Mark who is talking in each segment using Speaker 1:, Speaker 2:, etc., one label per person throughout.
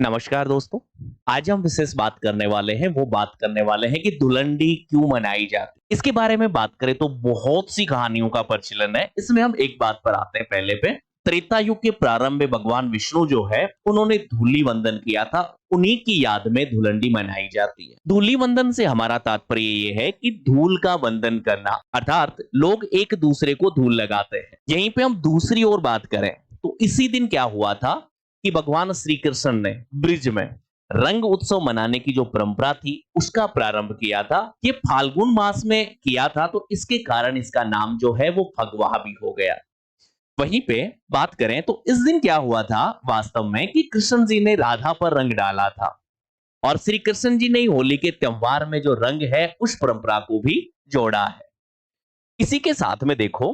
Speaker 1: नमस्कार दोस्तों। आज हम विशेष बात करने वाले हैं, वो बात करने वाले हैं कि धुलंडी क्यों मनाई जाती है। इसके बारे में बात करें तो बहुत सी कहानियों का प्रचलन है। इसमें हम एक बात पर आते हैं पहले पे। त्रेता युग के प्रारंभ में भगवान विष्णु जो है उन्होंने धूलि वंदन किया था। उन्हीं की याद में धुलंडी मनाई जाती है। धूलि वंदन से हमारा तात्पर्य ये है कि धूल का वंदन करना, अर्थात लोग एक दूसरे को धूल लगाते हैं। यहीं पे हम दूसरी ओर बात करें तो इसी दिन क्या हुआ था कि भगवान श्री कृष्ण ने ब्रिज में रंग उत्सव मनाने की जो परंपरा थी उसका प्रारंभ किया था। ये फाल्गुन मास में किया था, तो इसके कारण इसका नाम जो है वो फगवाह भी हो गया। वहीं पे बात करें तो इस दिन क्या हुआ था वास्तव में कि कृष्ण जी ने राधा पर रंग डाला था और श्री कृष्ण जी ने होली के त्योहार में जो रंग है उस परंपरा को भी जोड़ा है। इसी के साथ में देखो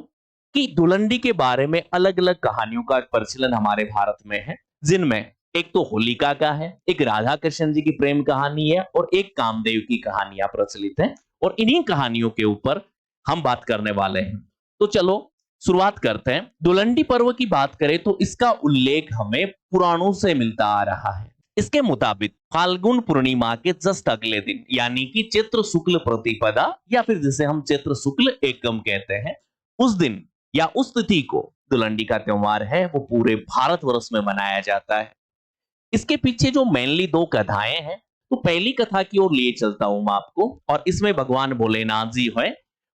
Speaker 1: कि धुलंडी के बारे में अलग अलग कहानियों का प्रचलन हमारे भारत में है, जिनमें एक तो होलिका का है, एक राधा कृष्ण जी की प्रेम कहानी है और एक कामदेव की कहानियां प्रचलित हैं। और इन्हीं कहानियों के ऊपर हम बात करने वाले हैं। तो चलो शुरुआत करते हैं। धुलंडी पर्व की बात करें तो इसका उल्लेख हमें पुराणों से मिलता आ रहा है। इसके मुताबिक फाल्गुन पूर्णिमा के जस्ट अगले दिन यानी कि चैत्र शुक्ल प्रतिपदा या फिर जिसे हम चैत्र शुक्ल एकम कहते हैं, उस दिन या उस तिथि को धुलंडी का त्योहार है वो पूरे भारतवर्ष में मनाया जाता है। इसके पीछे जो मेनली दो कथाएं हैं, तो पहली कथा की ओर लिए चलता हूं मैं आपको। और इसमें भगवान भोलेनाथ जी है,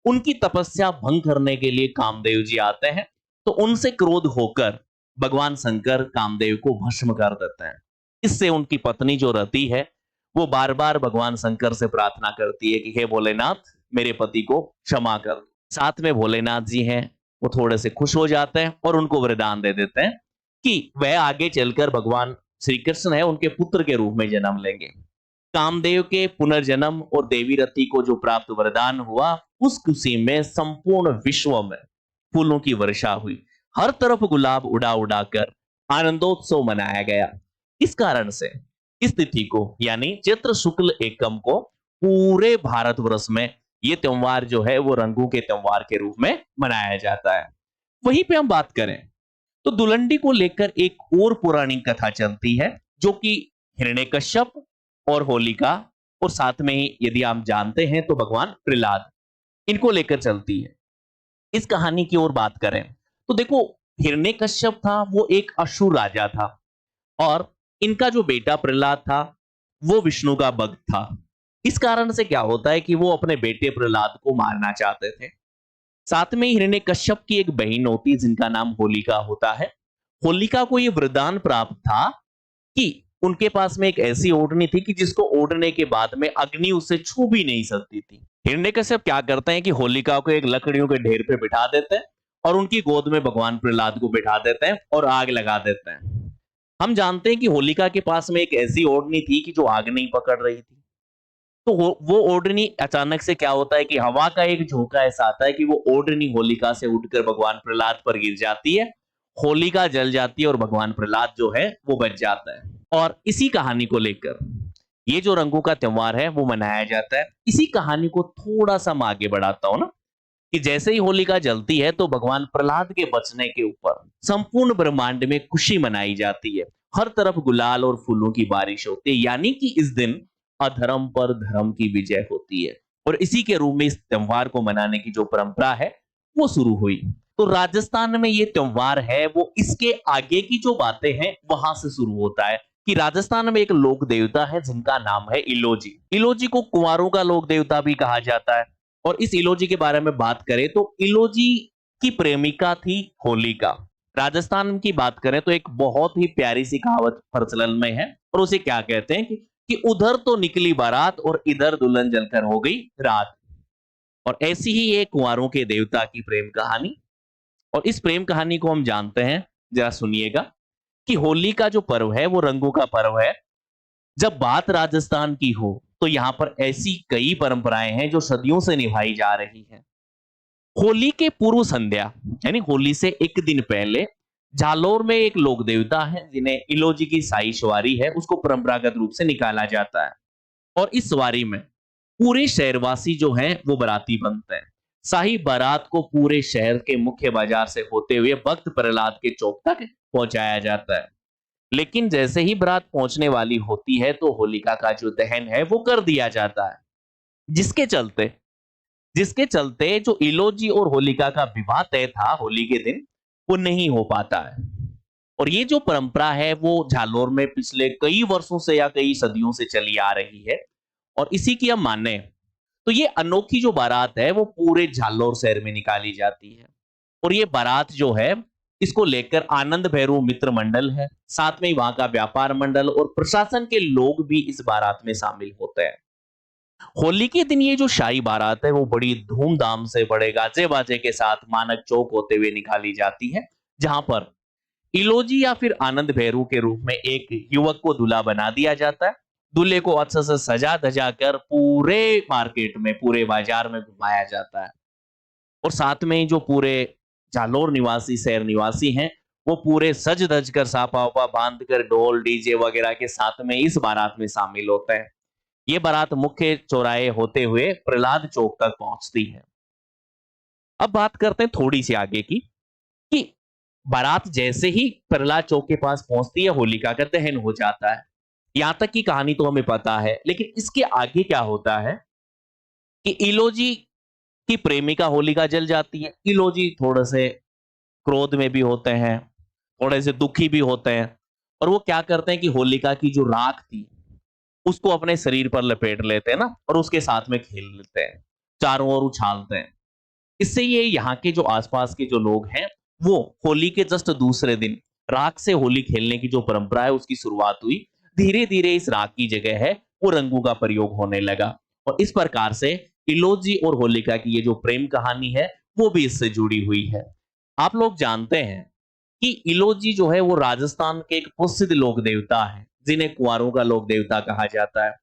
Speaker 1: उनकी तपस्या भंग करने के लिए कामदेव जी आते हैं। तो उनसे क्रोध होकर भगवान शंकर कामदेव को भस्म कर देते हैं। इससे उनकी पत्नी जो रति है वो बार बार भगवान शंकर से प्रार्थना करती है कि हे भोलेनाथ, मेरे पति को क्षमा कर दो। साथ में भोलेनाथ जी हैं, वो थोड़े से खुश हो जाते हैं और उनको वरदान दे देते हैं कि वह आगे चलकर भगवान श्री कृष्ण है उनके पुत्र के रूप में जन्म लेंगे। कामदेव के पुनर्जन्म और देवी रति को जो प्राप्त वरदान हुआ, उस खुशी में संपूर्ण विश्व में फूलों की वर्षा हुई। हर तरफ गुलाब उड़ा उड़ा कर आनंदोत्सव मनाया गया। इस कारण से इस तिथि को यानी चैत्र शुक्ल एकम को पूरे भारतवर्ष में ये त्योहार जो है वो रंगों के त्योहार के रूप में मनाया जाता है। वहीं पे हम बात करें तो धुलंडी को लेकर एक और पौराणिक कथा चलती है, जो कि हिरण्यकश्यप और होलिका और साथ में ही यदि हम जानते हैं तो भगवान प्रहलाद, इनको लेकर चलती है। इस कहानी की ओर बात करें तो देखो, हिरण्यकश्यप था वो एक असुर राजा था और इनका जो बेटा प्रहलाद था वो विष्णु का भक्त था। इस कारण से क्या होता है कि वो अपने बेटे प्रहलाद को मारना चाहते थे। साथ में हिरण्यकश्यप की एक बहन होती जिनका नाम होलिका होता है। होलिका को यह वरदान प्राप्त था कि उनके पास में एक ऐसी ओढ़नी थी कि जिसको ओढ़ने के बाद में अग्नि उसे छू भी नहीं सकती थी। हिरण्यकश्यप क्या करते हैं कि होलिका को एक लकड़ियों के ढेर पे बिठा देते हैं और उनकी गोद में भगवान प्रहलाद को बिठा देते हैं और आग लगा देते हैं। हम जानते हैं कि होलिका के पास में एक ऐसी ओढ़नी थी कि जो आग नहीं पकड़ रही थी। तो वो ओढ़नी अचानक से क्या होता है कि हवा का एक झोंका ऐसा आता है कि वो ओढ़नी होलिका से उठकर भगवान प्रहलाद पर गिर जाती है। होलिका जल जाती है और भगवान प्रहलाद जो है वो बच जाता है। और इसी कहानी को लेकर ये जो रंगों का त्योहार है वो मनाया जाता है। इसी कहानी को थोड़ा सा मैं आगे बढ़ाता हूं ना, कि जैसे ही होलिका जलती है तो भगवान प्रहलाद के बचने के ऊपर संपूर्ण ब्रह्मांड में खुशी मनाई जाती है। हर तरफ गुलाल और फूलों की बारिश होती है, यानी कि इस दिन अधर्म पर धर्म की विजय होती है। और इसी के रूप में इस त्योहार को मनाने की जो परंपरा है वो शुरू हुई। तो राजस्थान में ये त्योहार है वो इसके आगे की जो बातें हैं वहां से शुरू होता है कि राजस्थान में एक लोक देवता है जिनका नाम है इलोजी। इलोजी को कुंवारों का लोक देवता भी कहा जाता है। और इस इलोजी के बारे में बात करें तो इलोजी की प्रेमिका थी होलिका। राजस्थान की बात करें तो एक बहुत ही प्यारी सी कहावत प्रचलन में है और उसे क्या कहते हैं कि उधर तो निकली बारात और इधर दुल्हन जलकर हो गई रात। और ऐसी ही एक कुंवारों के देवता की प्रेम कहानी। और इस प्रेम कहानी को हम जानते हैं, जरा सुनिएगा कि होली का जो पर्व है वो रंगों का पर्व है। जब बात राजस्थान की हो तो यहाँ पर ऐसी कई परंपराएं हैं जो सदियों से निभाई जा रही हैं। होली के पूर्व संध्या यानी होली से एक दिन पहले जालोर में एक लोक देवता है जिन्हें इलोजी की साई सवारी है उसको परंपरागत रूप से निकाला जाता है। और इस सवारी में पूरे शहरवासी जो हैं वो बाराती बनते हैं। शाही बारात को पूरे शहर के मुख्य बाजार से होते हुए भक्त प्रहलाद के चौक तक पहुंचाया जाता है। लेकिन जैसे ही बारात पहुंचने वाली होती है तो होलिका का जो दहन है वो कर दिया जाता है, जिसके चलते जिसके चलते जो इलोजी और होलिका का विवाह तय था होली के दिन, वो नहीं हो पाता है। और ये जो परंपरा है वो झालोर में पिछले कई वर्षों से या कई सदियों से चली आ रही है। और इसी की हम माने तो ये अनोखी जो बारात है वो पूरे झालोर शहर में निकाली जाती है। और ये बारात जो है, इसको लेकर आनंद भैरव मित्र मंडल है, साथ में ही वहां का व्यापार मंडल और प्रशासन के लोग भी इस बारात में शामिल होते हैं। होली के दिन ये जो शाही बारात है वो बड़ी धूमधाम से बड़े गाजे बाजे के साथ मानक चौक होते हुए निकाली जाती है, जहां पर इलोजी या फिर आनंद भैरू के रूप में एक युवक को दूल्हा बना दिया जाता है। दूल्हे को अच्छे से सजा धजा कर पूरे मार्केट में, पूरे बाजार में घुमाया जाता है। और साथ में ही जो पूरे जालोर निवासी, शहर निवासी हैं, वो पूरे सज धज कर, सापा वापा बांध कर, ढोल डीजे वगैरह के साथ में इस बारात में शामिल होते हैं। ये बारात मुख्य चौराहे होते हुए प्रहलाद चौक तक पहुंचती है। अब बात करते हैं थोड़ी सी आगे की, कि बारात जैसे ही प्रहलाद चौक के पास पहुंचती है, होलिका का दहन हो जाता है। यहां तक की कहानी तो हमें पता है, लेकिन इसके आगे क्या होता है कि इलोजी की प्रेमिका होलिका जल जाती है। इलोजी थोड़े से क्रोध में भी होते हैं, थोड़े से दुखी भी होते हैं, और वो क्या करते हैं कि होलिका की जो राख थी उसको अपने शरीर पर लपेट लेते हैं ना, और उसके साथ में खेल लेते हैं, चारों ओर उछालते हैं। इससे ये यहाँ के जो आसपास के जो लोग हैं, वो होली के जस्ट दूसरे दिन राख से होली खेलने की जो परंपरा है उसकी शुरुआत हुई। धीरे धीरे इस राख की जगह है वो रंगों का प्रयोग होने लगा, और इस प्रकार से इलोजी और होलिका की ये जो प्रेम कहानी है वो भी इससे जुड़ी हुई है। आप लोग जानते हैं कि इलोजी जो है वो राजस्थान के एक प्रसिद्ध लोक देवता है, जिन्हें कुंवारों का लोक देवता कहा जाता है।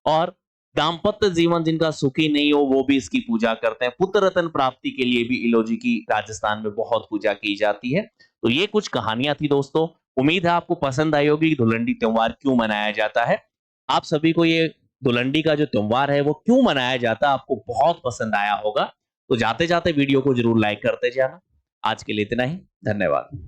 Speaker 1: और दाम्पत्य जीवन जिनका सुखी नहीं हो वो भी इसकी पूजा करते हैं। पुत्र रत्न प्राप्ति के लिए भी इलोजी की राजस्थान में बहुत पूजा की जाती है। तो ये कुछ कहानियां थी दोस्तों। उम्मीद है आपको पसंद आई होगी कि धुलंडी त्योहार क्यों मनाया जाता है। आप सभी को ये धुलंडी का जो त्योहार है वो क्यों मनाया जाता है आपको बहुत पसंद आया होगा। तो जाते जाते वीडियो को जरूर लाइक करते जाना। आज के लिए इतना ही। धन्यवाद।